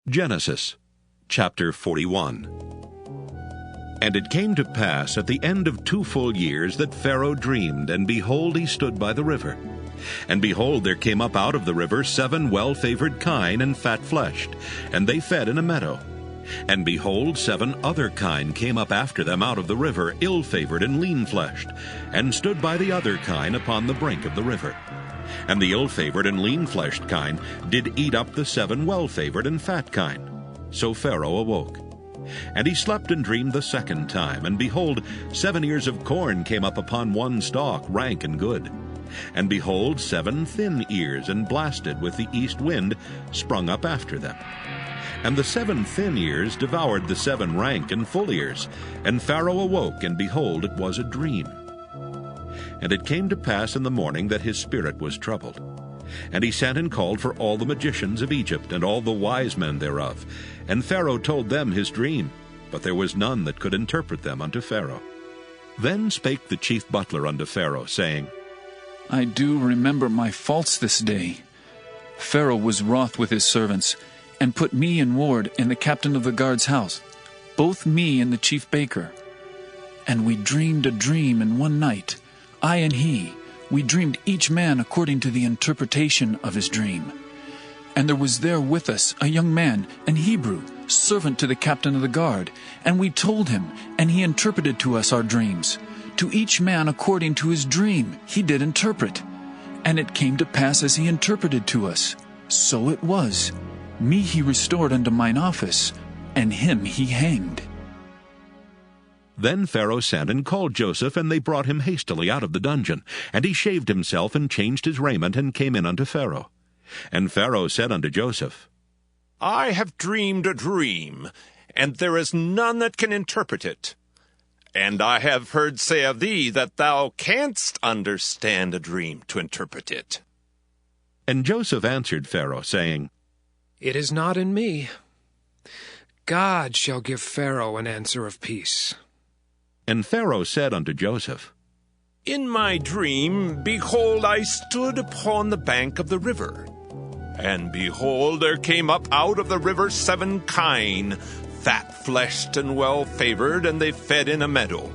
Genesis chapter 41. And it came to pass at the end of 2 full years that Pharaoh dreamed, and behold, he stood by the river. And behold, there came up out of the river 7 well-favored kine and fat-fleshed, and they fed in a meadow. And behold, 7 other kine came up after them out of the river, ill-favored and lean-fleshed, and stood by the other kine upon the brink of the river. And the ill-favored and lean-fleshed kine did eat up the 7 well-favored and fat kine. So Pharaoh awoke. And he slept and dreamed the second time, and behold, 7 ears of corn came up upon one stalk, rank and good. And behold, 7 thin ears and blasted with the east wind sprung up after them. And the 7 thin ears devoured the 7 rank and full ears. And Pharaoh awoke, and behold, it was a dream. And it came to pass in the morning that his spirit was troubled. And he sent and called for all the magicians of Egypt, and all the wise men thereof. And Pharaoh told them his dream, but there was none that could interpret them unto Pharaoh. Then spake the chief butler unto Pharaoh, saying, I do remember my faults this day. Pharaoh was wroth with his servants, and put me in ward in the captain of the guard's house, both me and the chief baker. And we dreamed a dream in one night, I and he. We dreamed each man according to the interpretation of his dream. And there was there with us a young man, an Hebrew, servant to the captain of the guard. And we told him, and he interpreted to us our dreams. To each man according to his dream he did interpret. And it came to pass as he interpreted to us. So it was. Me he restored unto mine office, and him he hanged. Then Pharaoh sent and called Joseph, and they brought him hastily out of the dungeon. And he shaved himself, and changed his raiment, and came in unto Pharaoh. And Pharaoh said unto Joseph, I have dreamed a dream, and there is none that can interpret it. And I have heard say of thee that thou canst understand a dream to interpret it. And Joseph answered Pharaoh, saying, It is not in me. God shall give Pharaoh an answer of peace. And Pharaoh said unto Joseph, In my dream, behold, I stood upon the bank of the river. And behold, there came up out of the river 7 kine, fat-fleshed and well-favored, and they fed in a meadow.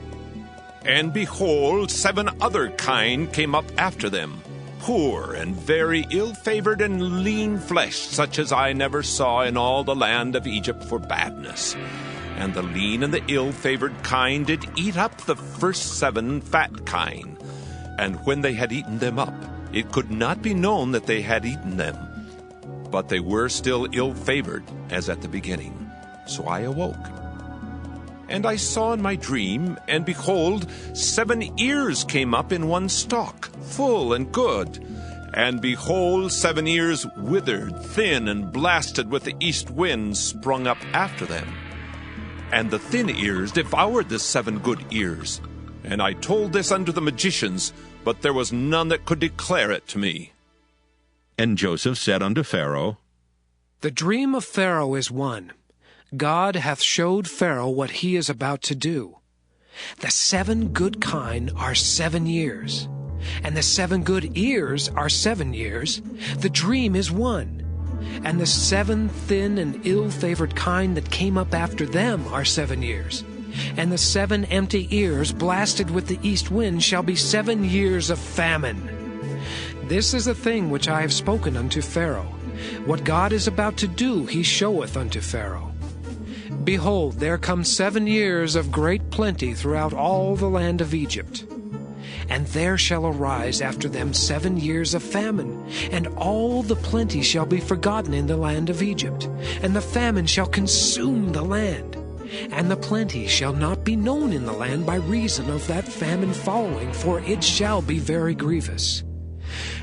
And behold, 7 other kine came up after them, poor and very ill-favored and lean-fleshed, such as I never saw in all the land of Egypt for badness. And the lean and the ill-favored kine did eat up the first 7 fat kine. And when they had eaten them up, it could not be known that they had eaten them. But they were still ill-favored, as at the beginning. So I awoke. And I saw in my dream, and behold, 7 ears came up in one stalk, full and good. And behold, 7 ears withered, thin, and blasted with the east wind sprung up after them. And the thin ears devoured the 7 good ears. And I told this unto the magicians, but there was none that could declare it to me. And Joseph said unto Pharaoh, The dream of Pharaoh is one. God hath showed Pharaoh what he is about to do. The 7 good kine are 7 years, and the 7 good ears are 7 years. The dream is one. And the 7 thin and ill-favored kine that came up after them are 7 years. And the 7 empty ears blasted with the east wind shall be 7 years of famine. This is the thing which I have spoken unto Pharaoh. What God is about to do he showeth unto Pharaoh. Behold, there come 7 years of great plenty throughout all the land of Egypt. And there shall arise after them 7 years of famine, and all the plenty shall be forgotten in the land of Egypt, and the famine shall consume the land. And the plenty shall not be known in the land by reason of that famine following, for it shall be very grievous.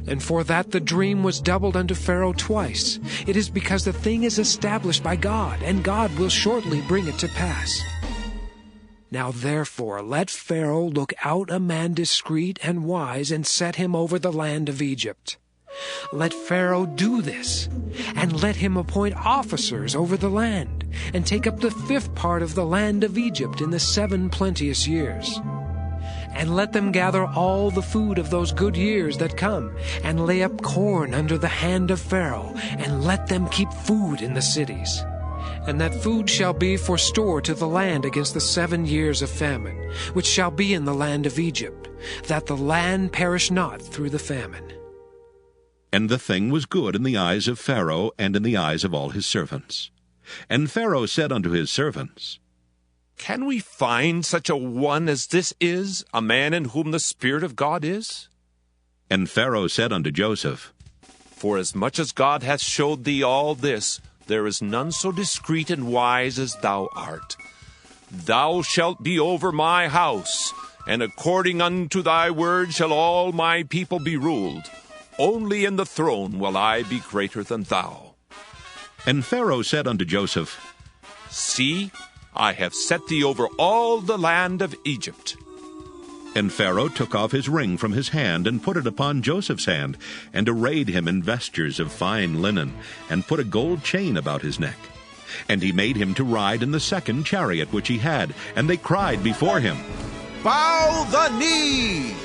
And for that the dream was doubled unto Pharaoh twice. It is because the thing is established by God, and God will shortly bring it to pass. Now therefore let Pharaoh look out a man discreet and wise, and set him over the land of Egypt. Let Pharaoh do this, and let him appoint officers over the land, and take up the 5th part of the land of Egypt in the 7 plenteous years. And let them gather all the food of those good years that come, and lay up corn under the hand of Pharaoh, and let them keep food in the cities. and that food shall be for store to the land against the 7 years of famine, which shall be in the land of Egypt, that the land perish not through the famine. And the thing was good in the eyes of Pharaoh and in the eyes of all his servants. And Pharaoh said unto his servants, Can we find such a one as this is, a man in whom the Spirit of God is? And Pharaoh said unto Joseph, Forasmuch as God hath showed thee all this, there is none so discreet and wise as thou art. Thou shalt be over my house, and according unto thy word shall all my people be ruled. Only in the throne will I be greater than thou. And Pharaoh said unto Joseph, See, I have set thee over all the land of Egypt. And Pharaoh took off his ring from his hand, and put it upon Joseph's hand, and arrayed him in vestures of fine linen, and put a gold chain about his neck. And he made him to ride in the second chariot which he had, and they cried before him, Bow the knee!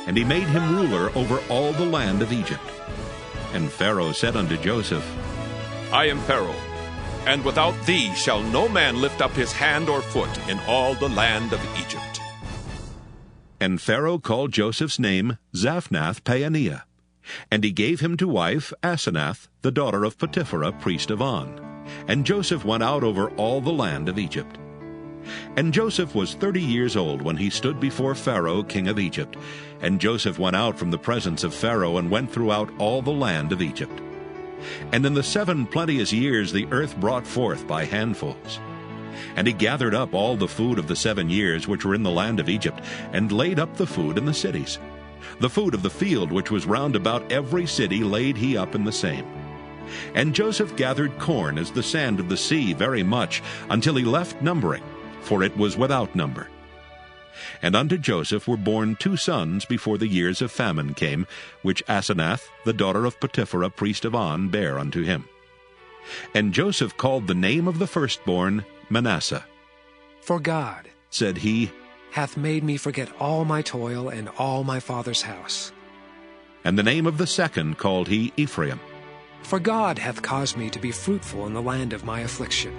And he made him ruler over all the land of Egypt. And Pharaoh said unto Joseph, I am Pharaoh, and without thee shall no man lift up his hand or foot in all the land of Egypt. And Pharaoh called Joseph's name Zaphnath-Paaneah. And he gave him to wife Asenath, the daughter of Potiphera, priest of On. And Joseph went out over all the land of Egypt. And Joseph was 30 years old when he stood before Pharaoh, king of Egypt. And Joseph went out from the presence of Pharaoh, and went throughout all the land of Egypt. And in the 7 plenteous years the earth brought forth by handfuls. And he gathered up all the food of the 7 years which were in the land of Egypt, and laid up the food in the cities. The food of the field which was round about every city laid he up in the same. And Joseph gathered corn as the sand of the sea very much, until he left numbering, for it was without number. And unto Joseph were born 2 sons before the years of famine came, which Asenath, the daughter of Potiphera, priest of On, bare unto him. And Joseph called the name of the firstborn Manasseh. For God, said he, hath made me forget all my toil and all my father's house. And the name of the second called he Ephraim. For God hath caused me to be fruitful in the land of my affliction.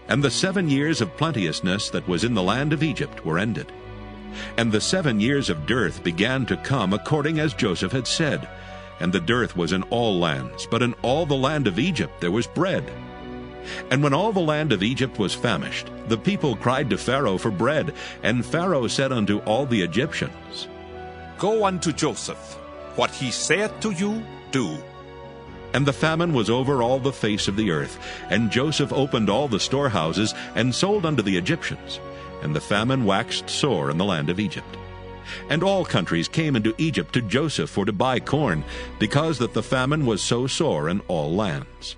And the 7 years of plenteousness that was in the land of Egypt were ended. And the 7 years of dearth began to come according as Joseph had said. And the dearth was in all lands, but in all the land of Egypt there was bread. And when all the land of Egypt was famished, the people cried to Pharaoh for bread. And Pharaoh said unto all the Egyptians, Go unto Joseph. What he saith to you, do. And the famine was over all the face of the earth. And Joseph opened all the storehouses, and sold unto the Egyptians. And the famine waxed sore in the land of Egypt. And all countries came into Egypt to Joseph for to buy corn, because that the famine was so sore in all lands.